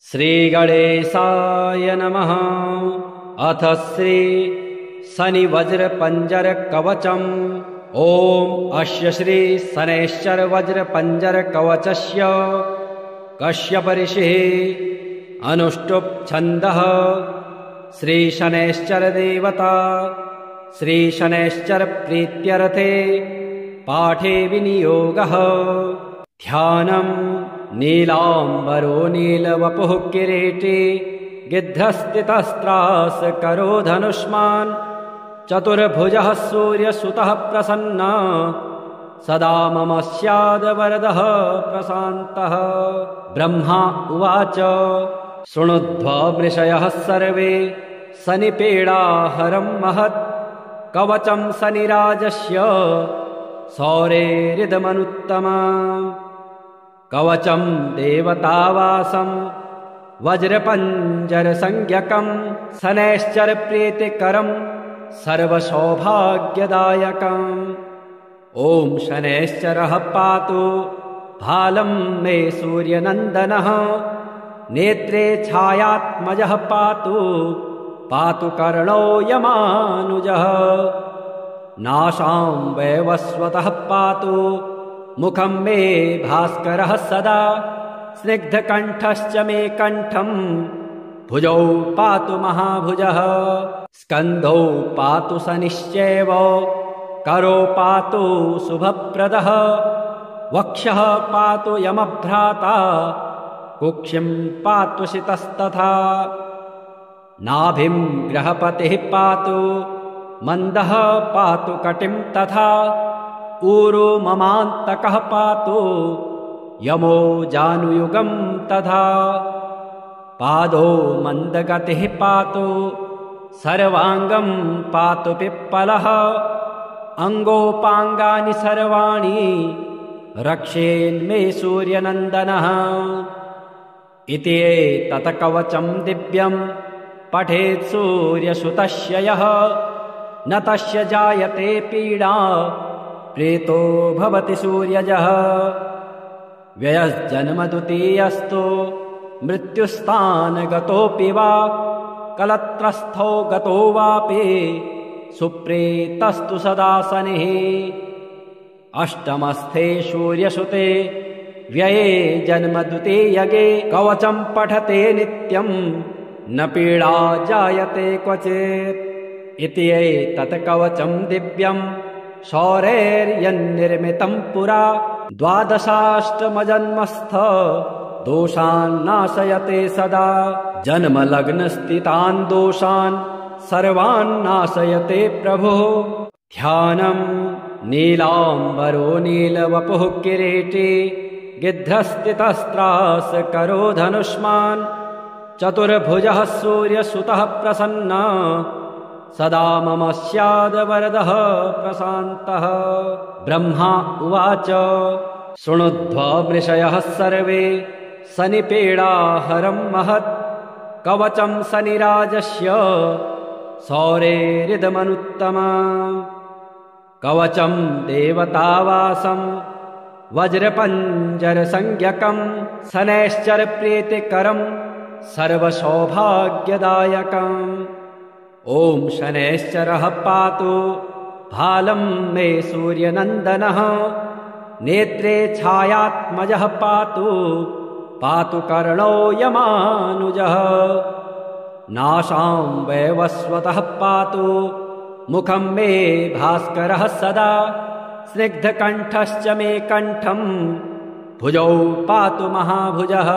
श्रीगणेशाय नमः। अथ श्री शनि वज्र पंजर कवचम्। ओम अस्य श्री शनैश्चर वज्र पंजर कवचस्य कश्यप ऋषिः अनुष्टुप् छन्दः। श्री शनैश्चर देवता श्री शनैश्चर प्रीत्यर्थे पाठे विनियोगः। ध्यानम् नीलाम्बरो नीलवपुः किरीटी गिद्धस्थितस्त्रास करो धनुष्मान् चतुर्भुजः सूर्यसुतः प्रसन्ना सदा मम स्याद् वरदः प्रशान्तः। ब्रह्मा उवाच शृणुध्वा मृषयः सर्वे शनिपीडाहरं महत् कवचं शनिराजस्य सौरेरिदमनुत्तमम्। कवचं देवतावासं वज्रपञ्जरसंज्ञकं शनैश्चर प्रीतिकरं सर्वसौभाग्यदायकम्। ॐ शनैश्चरः पातु भालं मे सूर्यनन्दनः नेत्रे छायात्मजः पातु पातु कर्णो यमानुजः। नासां वैवस्वतः पातु मुखं मे भास्करः सदा स्निग्धकण्ठश्च मे कण्ठं भुजौ पातु महाभुजः। स्कन्धौ पातु शनिश्चैव करो पातु शुभप्रदः वक्षः पातु यमभ्राता कुक्षिं पातु शितस्तथा। नाभिं ग्रहपतिः पातु मन्दः पातु कटिं तथा ऊरो ममान्तकः पातु यमो जानुयुगं तथा। पादो मन्दगतिः पातु सर्वाङ्गं पातु पिप्पलः अङ्गोपाङ्गानि सर्वाणि रक्षेन्मे सूर्यनन्दनः। इति एतत् कवचं दिव्यं पठेत् सूर्यसुतस्य यः न तस्य जायते पीडा प्रीतो भवति सूर्यजः। व्ययश्जन्म द्वितीयस्तु मृत्युस्थानगतोऽपि वा कलत्रस्थो गतो वापि सुप्रीतस्तु सदा शनिः। अष्टमस्थे सूर्यसुते व्यये जन्म द्वितीयगे कवचं पठते नित्यं न पीडा जायते क्वचित्। इति एतत् कवचं दिव्यं सौरैर्यन्निर्मितं पुरा द्वादशाष्टमजन्मस्थ दोषान् नाशयते सदा। जन्मलग्नस्थितान् दोषान् सर्वान् नाशयते प्रभुः। ध्यानम् नीलाम्बरो नीलवपुः किरीटी गिद्धस्थितस्त्रास करो धनुष्मान् चतुर्भुजः सूर्यसुतः प्रसन्ना सदा मम स्याद् वरदः प्रशान्तः। ब्रह्मा उवाच शृणुध्वा मृषयः सर्वे शनिपीडाहरं महत् कवचं शनिराजस्य सौरेरिदमनुत्तमम्। कवचं देवतावासं वज्रपञ्जरसंज्ञकं शनैश्चर प्रीतिकरं सर्वसौभाग्यदायकम्। ॐ शनैश्चरः पातु भालं मे सूर्यनन्दनः नेत्रे छायात्मजः पातु पातु कर्णो यमानुजः। नासां वैवस्वतः पातु मुखं मे भास्करः सदा स्निग्धकण्ठश्च मे कण्ठं भुजौ पातु महाभुजः।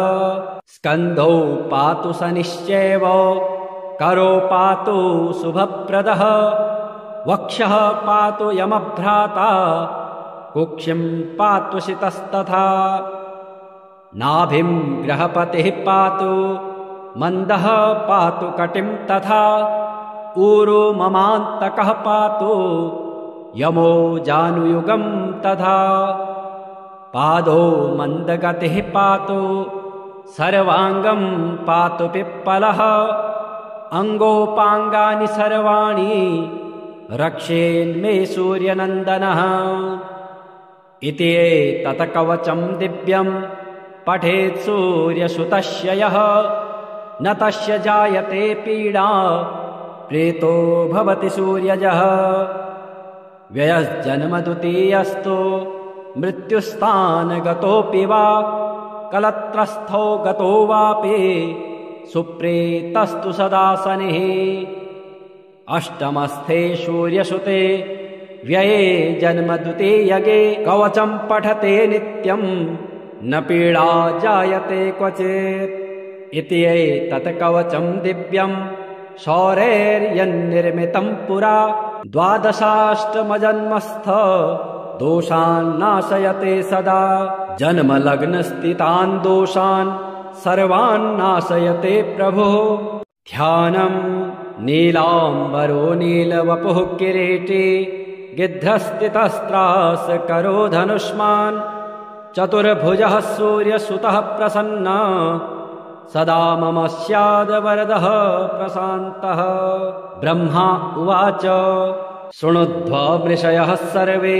स्कन्धौ पातु शनिश्चैव करो पातु शुभप्रदः वक्षः पातु यमभ्राता कुक्षिं पातु शितस्तथा। नाभिं ग्रहपतिः पातु मन्दः पातु कटिं तथा ऊरो ममान्तकः पातु यमो जानुयुगं तथा। पादो मन्दगतिः पातु सर्वाङ्गं पातु पिप्पलः अङ्गोपाङ्गानि सर्वाणि रक्षेन्मे सूर्यनन्दनः। इति एतत् कवचं दिव्यं पठेत् सूर्यसुतस्य यः न तस्य जायते पीडा प्रेतो भवति सूर्यजः। व्ययस्जन्म द्वितीयस्तु मृत्युस्थानगतोऽपि वा कलत्रस्थो गतो वापि सुप्रेतस्तु सदा शनिः। अष्टमस्थे सूर्यसुते व्यये जन्म द्वितीयगे कवचं पठते नित्यं न पीडा जायते क्वचित्। इति एतत् कवचं दिव्यं शौरैर्यन्निर्मितं पुरा द्वादशाष्टमजन्मस्थ दोषान् नाशयते सदा। जन्मलग्नस्थितान् दोषान् सर्वान् नाशयते प्रभुः। ध्यानं नीलाम्बरो नीलवपुः किरीटी गिध्रस्थितस्त्रास करो धनुष्मान् चतुर्भुजः सूर्यसुतः प्रसन्ना सदा मम स्याद्वरदः प्रशान्तः। ब्रह्मा उवाच शृणुध्वमृषयः सर्वे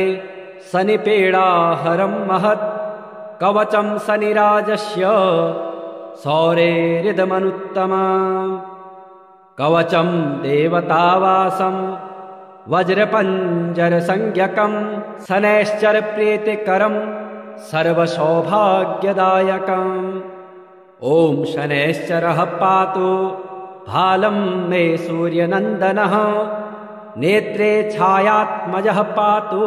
शनिपीडाहरं महत् कवचं शनिराजस्य शौरेरिदमनुत्तमम्। कवचं देवतावासं वज्रपञ्जरसंज्ञकं शनैश्चरप्रीतिकरं सर्वसौभाग्यदायकम्। ॐ शनैश्चरः पातु भालं मे सूर्यनन्दनः नेत्रे छायात्मजः पातु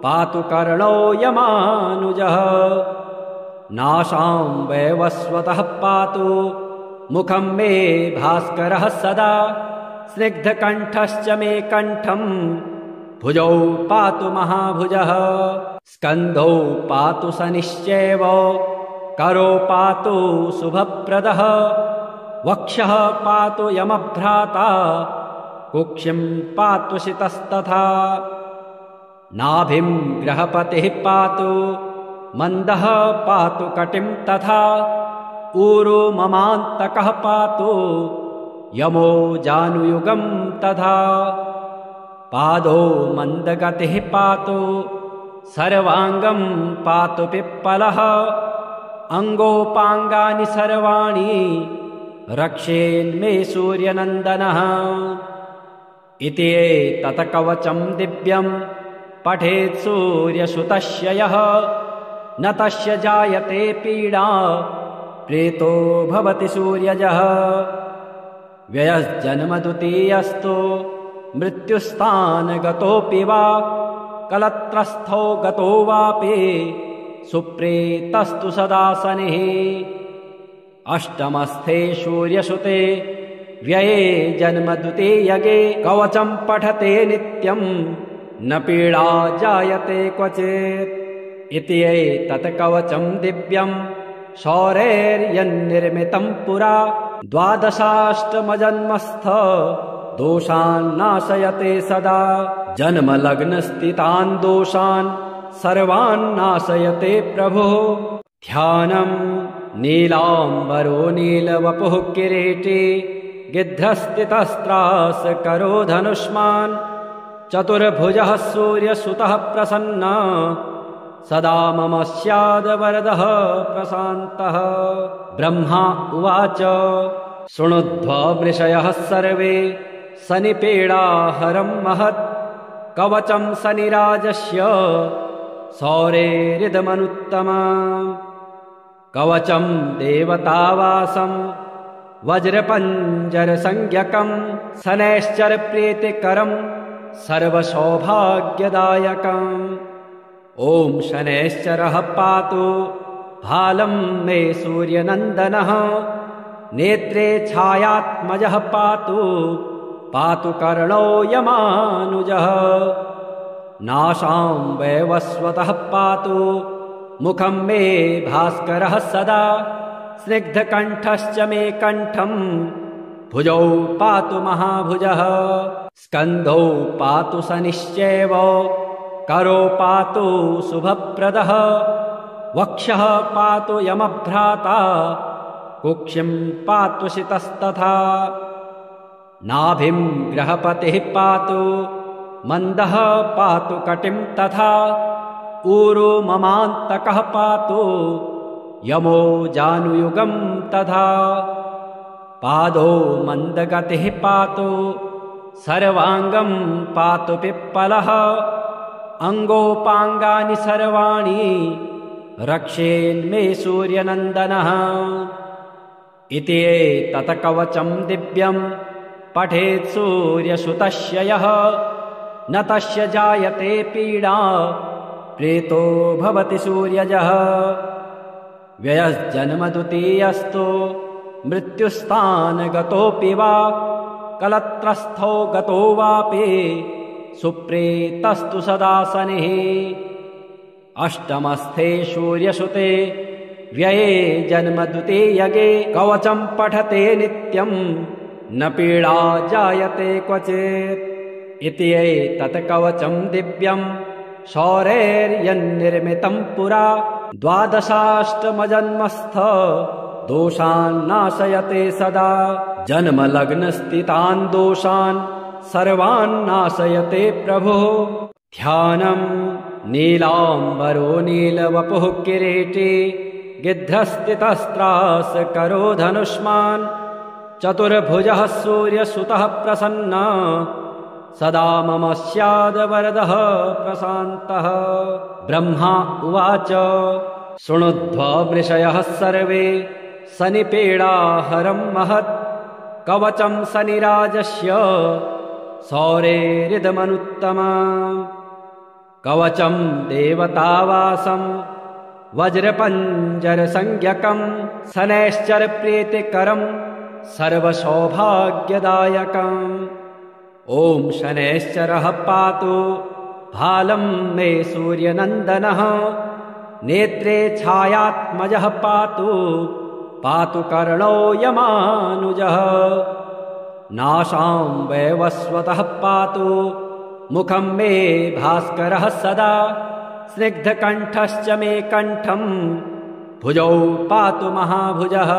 पातु कर्णो यमानुजः। नासां वैवस्वतः पातु मुखं मे भास्करः सदा स्निग्धकण्ठश्च मे कण्ठं भुजौ पातु महाभुजः। स्कन्धौ पातु शनिश्चैव करो पातु शुभप्रदः वक्षः पातु यमभ्राता कुक्षिं पातु शितस्तथा। नाभिं ग्रहपतिः पातु मन्दः पातु कटिं तथा ऊरो ममान्तकः पातु यमो जानुयुगं तथा। पादो मन्दगतिः पातु सर्वाङ्गं पातु पिप्पलः अङ्गोपाङ्गानि सर्वाणि रक्षेन्मे सूर्यनन्दनः। इति एतत् कवचं दिव्यं पठेत् सूर्यसुतस्य यः न तस्य जायते पीडा प्रेतो भवति सूर्यजः। व्ययस्जन्म द्वितीयस्तु मृत्युस्थानगतोऽपि वा कलत्रस्थो गतो वापि सुप्रेतस्तु सदा शनिः। अष्टमस्थे सूर्यसुते व्यये जन्म द्वितीयगे कवचं पठते नित्यं न पीडा जायते क्वचित्। इति एतत् कवचं दिव्यं शौरैर्यन्निर्मितं पुरा द्वादशाष्टमजन्मस्थ दोषान् नाशयते सदा। जन्मलग्नस्थितान् दोषान् सर्वान् नाशयते प्रभुः। ध्यानं नीलाम्बरो नीलवपुः किरीटी गिध्रस्थितस्त्रास करो धनुष्मान् चतुर्भुजः सूर्यसुतः प्रसन्ना सदा मम स्याद्वरदः प्रशान्तः। ब्रह्मा उवाच शृणुध्वमृषयः सर्वे शनिपीडाहरं महत् कवचं शनिराजस्य शौरेरिदमनुत्तमम्। कवचं देवतावासं वज्रपञ्जरसंज्ञकं शनैश्चरप्रीतिकरं सर्वसौभाग्यदायकम्। ॐ शनैश्चरः पातु भालं मे सूर्यनन्दनः नेत्रे छायात्मजः पातु पातु कर्णो यमानुजः। नासां वैवस्वतः पातु मुखं मे भास्करः सदा स्निग्धकण्ठश्च मे कण्ठं भुजौ पातु महाभुजः। स्कन्धौ पातु शनिश्चैव करो पातु शुभप्रदः वक्षः पातु यमभ्राता कुक्षिं पातु शितस्तथा। नाभिं ग्रहपतिः पातु मन्दः पातु कटिं तथा ऊरो ममान्तकः पातु यमो जानुयुगं तथा पादो मन्दगतिः पातु सर्वाङ्गं पातु पिप्पलः अङ्गोपाङ्गानि सर्वाणि रक्षेन्मे सूर्यनन्दनः इति एतत् कवचं दिव्यं पठेत् सूर्यसुतस्य यः न तस्य जायते पीडा प्रेतो भवति सूर्यजः व्ययस्जन्मद्वितीयस्तु मृत्युस्थानगतोऽपि वा कलत्रस्थो गतो वापि सुप्रेतस्तु सदा शनिः अष्टमस्थे सूर्यसुते व्यये जन्मद्वितीयगे कवचं पठते नित्यं न पीडा जायते क्वचित् इति एतत् कवचं दिव्यं शौरेर्यन्निर्मितं पुरा द्वादशाष्टमजन्मस्थ दोषान् नाशयते सदा जन्मलग्नस्थितान् दोषान् सर्वान् नाशयते प्रभुः ध्यानं नीलाम्बरो नीलवपुः किरीटी गिध्रस्थितस्त्रास करो धनुष्मान् चतुर्भुजः सूर्यसुतः प्रसन्ना सदा मम स्याद्वरदः प्रशान्तः ब्रह्मा उवाच शृणुध्वमृषयः सर्वे शनिपीडाहरं महत् कवचं शनिराजस्य सौरेरिदमनुत्तमम् कवचं देवतावासं वज्रपञ्जरसंज्ञकं शनैश्चरप्रीतिकरं सर्वसौभाग्यदायकम् ॐ शनैश्चरः पातु भालं मे सूर्यनन्दनः नेत्रे छायात्मजः पातु पातु कर्णो यमानुजः नासां वैवस्वतः पातु मुखं मे भास्करः सदा स्निग्धकण्ठश्च मे कण्ठं भुजौ पातु महाभुजः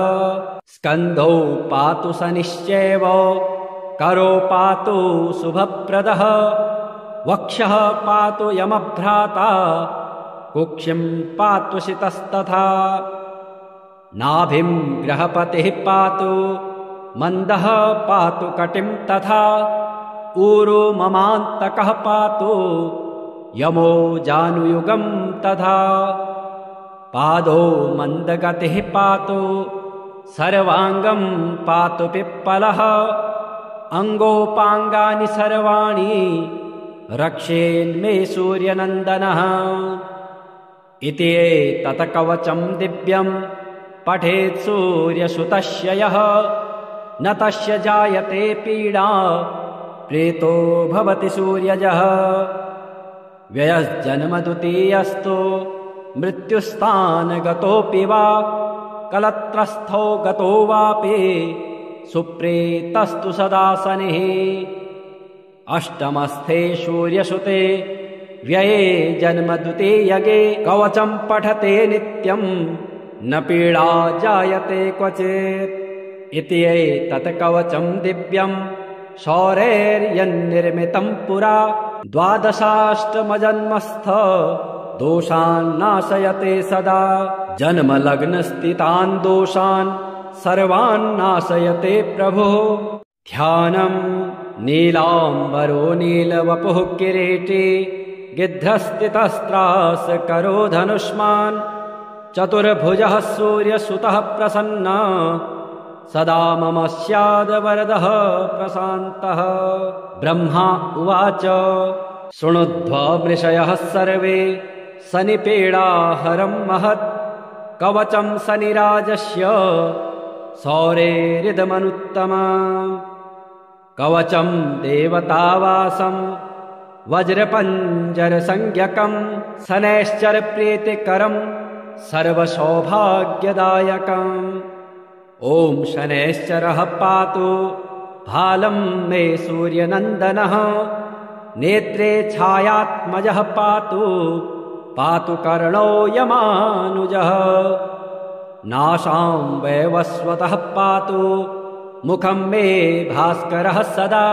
स्कन्धौ पातु शनिश्चैव करो पातु शुभप्रदः वक्षः पातु यमभ्राता कुक्षिं पातु शितस्तथा नाभिं ग्रहपतिः पातु मन्दः पातु कटिं तथा ऊरो ममान्तकः पातु यमो जानुयुगं तथा पादो मन्दगतिः पातु सर्वाङ्गं पातु पिप्पलः अङ्गोपाङ्गानि सर्वाणि रक्षेन्मे सूर्यनन्दनः इति एतत् कवचं दिव्यं पठेत् सूर्यसुतस्य यः न तस्य जायते पीडा प्रेतो भवति सूर्यजः व्ययस्जन्मद्वितीयस्तु मृत्युस्थानगतोऽपि वा कलत्रस्थो गतो वापि सुप्रेतस्तु सदा शनिः अष्टमस्थे सूर्यसुते व्यये जन्मद्वितीयगे कवचं पठते नित्यं न पीडा जायते क्वचित् इति एतत् कवचं दिव्यं शौरेर्यन्निर्मितं पुरा द्वादशाष्टमजन्मस्थ दोषान् नाशयते सदा जन्मलग्नस्थितान् दोषान् सर्वान् नाशयते प्रभुः ध्यानं नीलाम्बरो नीलवपुः किरीटी गिध्रस्थितस्त्रास करो धनुष्मान् चतुर्भुजः सूर्यसुतः प्रसन्ना सदा मम स्याद्वरदः प्रशान्तः ब्रह्मा उवाच शृणुध्वमृषयः सर्वे शनिपीडाहरं महत् कवचं शनिराजस्य सौरेरिदमनुत्तमम् कवचं देवतावासं वज्रपञ्जरसंज्ञकं शनैश्चरप्रीतिकरं सर्वसौभाग्यदायकम् ॐ शनैश्चरः पातु भालं मे सूर्यनन्दनः नेत्रे छायात्मजः पातु पातु कर्णो यमानुजः नासां वैवस्वतः पातु मुखं मे भास्करः सदा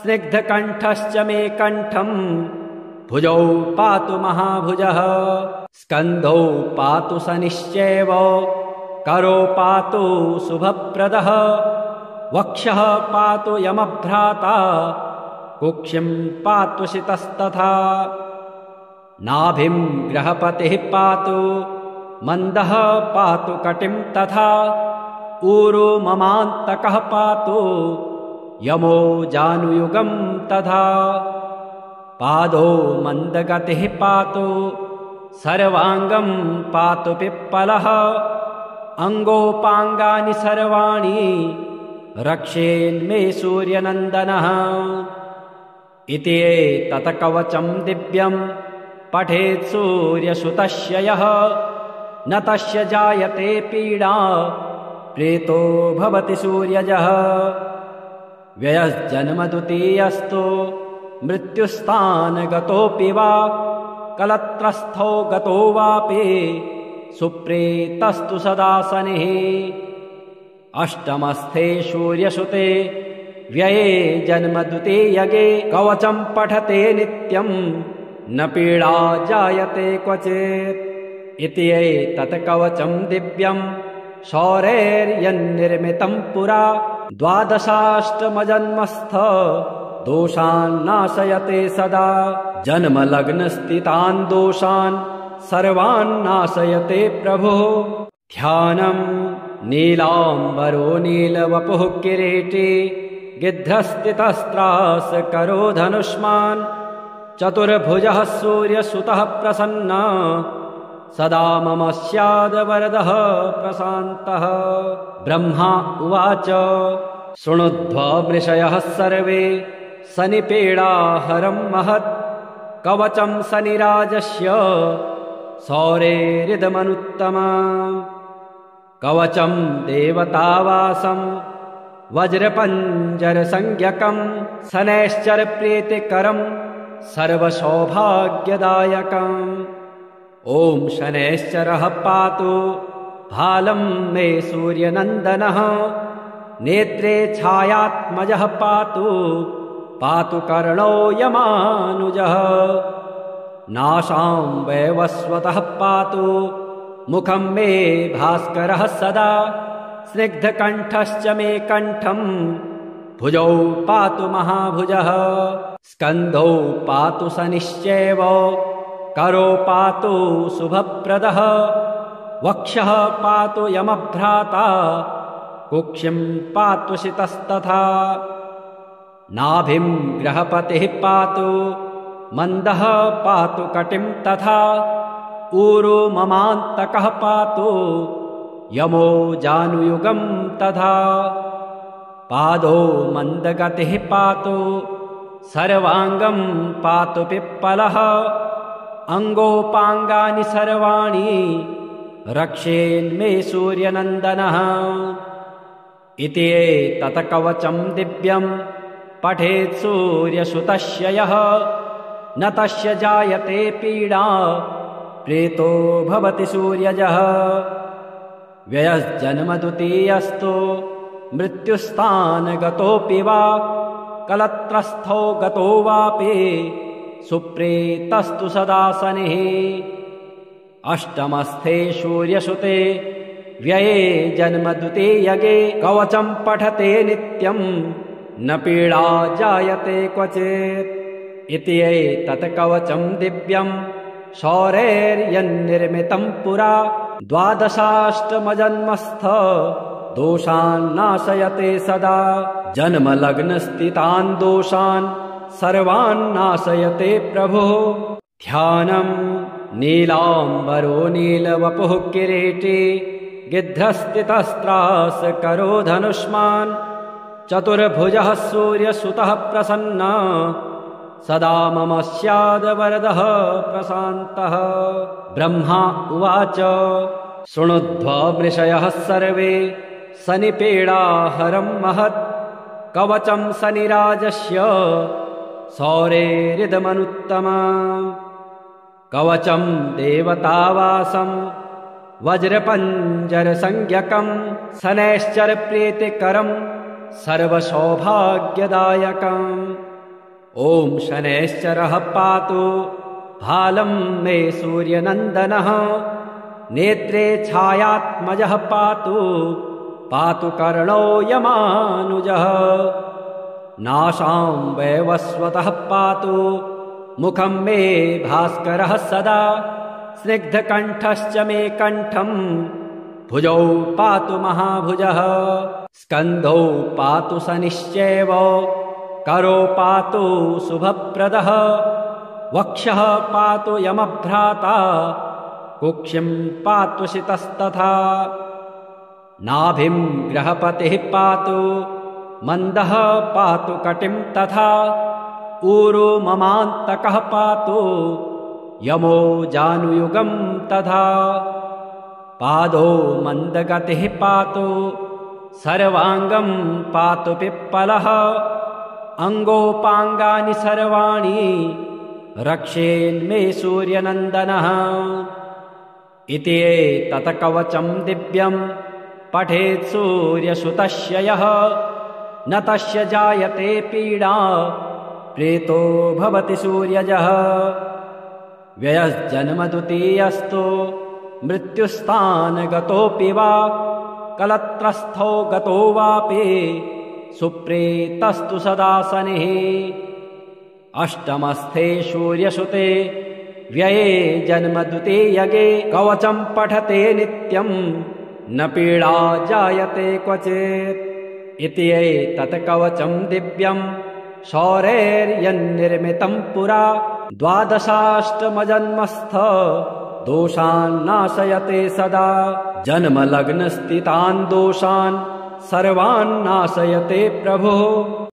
स्निग्धकण्ठश्च मे कण्ठं भुजौ पातु महाभुजः स्कन्धौ पातु शनिश्चैव करो पातु शुभप्रदः वक्षः पातु यमभ्राता कुक्षिं पातु शितस्तथा नाभिं ग्रहपतिः पातु मन्दः पातु कटिं तथा ऊरो ममान्तकः पातु यमो जानुयुगं तथा पादो मन्दगतिः पातु सर्वाङ्गं पातु पिप्पलः अङ्गोपाङ्गानि सर्वाणि रक्षेन्मे सूर्यनन्दनः इति एतत् कवचं दिव्यं पठेत् सूर्यसुतस्य यः न तस्य जायते पीडा प्रेतो भवति सूर्यजः व्ययस्जन्मद्वितीयस्तु मृत्युस्थानगतोऽपि वा कलत्रस्थो गतो वापि सुप्रेतस्तु सदा शनिः अष्टमस्थे सूर्यसुते व्यये जन्मद्वितीयगे कवचं पठते नित्यं न पीडा जायते क्वचित् इति एतत् कवचं दिव्यं शौरेर्यन्निर्मितं पुरा द्वादशाष्टमजन्मस्थ दोषान् नाशयते सदा जन्मलग्नस्थितान् दोषान् सर्वान् नाशयते प्रभुः ध्यानं नीलाम्बरो नीलवपुः किरीटी गिद्धस्थितस्त्रास करो धनुष्मान् चतुर्भुजः सूर्यसुतः प्रसन्नः सदा मम स्याद्वरदः प्रशान्तः ब्रह्मा उवाच शृणुध्वमृषयः सर्वे शनिपीडाहरं महत् कवचं शनिराजस्य सौरेरिदमनुत्तमम् कवचं देवतावासं वज्रपञ्जरसंज्ञकं शनैश्चरप्रीतिकरं सर्वसौभाग्यदायकम् ॐ शनैश्चरः पातु भालं मे सूर्यनन्दनः नेत्रे छायात्मजः पातु पातु कर्णो यमानुजः नासां वैवस्वतः पातु मुखं मे भास्करः सदा स्निग्धकण्ठश्च मे कण्ठं भुजौ पातु महाभुजः स्कन्धौ पातु शनिश्चैव करो पातु शुभप्रदः वक्षः पातु यमभ्राता कुक्षिं पातु शितस्तथा नाभिं ग्रहपतिः पातु मन्दः पातु कटिं तथा ऊरो ममान्तकः पातु यमो जानुयुगं तथा पादो मन्दगतिः पातु सर्वाङ्गं पातु पिप्पलः अङ्गोपाङ्गानि सर्वाणि रक्षेन्मे सूर्यनन्दनः इति एतत् कवचं दिव्यं पठेत् सूर्यसुतस्य यः न तस्य जायते पीडा प्रेतो भवति सूर्यजः व्ययस्जन्मद्वितीयस्तु मृत्युस्थानगतोऽपि वा कलत्रस्थो गतो वापि सुप्रेतस्तु सदा शनिः अष्टमस्थे सूर्यसुते व्यये जन्मद्वितीयगे कवचं पठते नित्यं न पीडा जायते क्वचित् इति एतत् कवचं दिव्यं शौरेर्यन्निर्मितं पुरा द्वादशाष्टमजन्मस्थ दोषान् नाशयते सदा जन्मलग्नस्थितान् दोषान् सर्वान् नाशयते प्रभुः ध्यानं नीलाम्बरो नीलवपुः किरीटी गिद्धस्थितस्त्रास करो धनुष्मान् चतुर्भुजः सूर्यसुतः प्रसन्नः सदा मम स्याद्वरदः प्रशान्तः ब्रह्मा उवाच शृणुध्वमृषयः सर्वे शनिपीडाहरं महत् कवचं शनिराजस्य सौरेरिदमनुत्तमम् कवचं देवतावासं वज्रपञ्जरसंज्ञकं शनैश्चरप्रीतिकरं सर्वसौभाग्यदायकम् ॐ शनैश्चरः पातु भालं मे सूर्यनन्दनः नेत्रे छायात्मजः पातु पातु कर्णो यमानुजः नासां वैवस्वतः पातु मुखं मे भास्करः सदा स्निग्धकण्ठश्च मे कण्ठं भुजौ पातु महाभुजः स्कन्धौ पातु शनिश्चैव करो पातु शुभप्रदः वक्षः पातु यमभ्राता कुक्षिं पातु शितस्तथा नाभिं ग्रहपतिः पातु मन्दः पातु कटिं तथा ऊरो ममान्तकः पातु यमो जानुयुगं तथा पादो मन्दगतिः पातु सर्वाङ्गं पातु पिप्पलः अङ्गोपाङ्गानि सर्वाणि रक्षेन्मे सूर्यनन्दनः इति एतत् कवचं दिव्यं पठेत् सूर्यसुतस्य यः न तस्य जायते पीडा प्रेतो भवति सूर्यजः व्ययस्जन्मद्वितीयस्तु मृत्युस्थानगतोऽपि वा कलत्रस्थो गतो वापि सुप्रेतस्तु सदा शनिः अष्टमस्थे सूर्यसुते व्यये जन्मद्वितीयगे कवचं पठते नित्यं न पीडा जायते क्वचित् इति एतत् कवचं दिव्यं शौरेर्यन्निर्मितं पुरा द्वादशाष्टमजन्मस्थ दोषान् नाशयते सदा जन्मलग्नस्थितान् दोषान् सर्वान् नाशयते प्रभुः।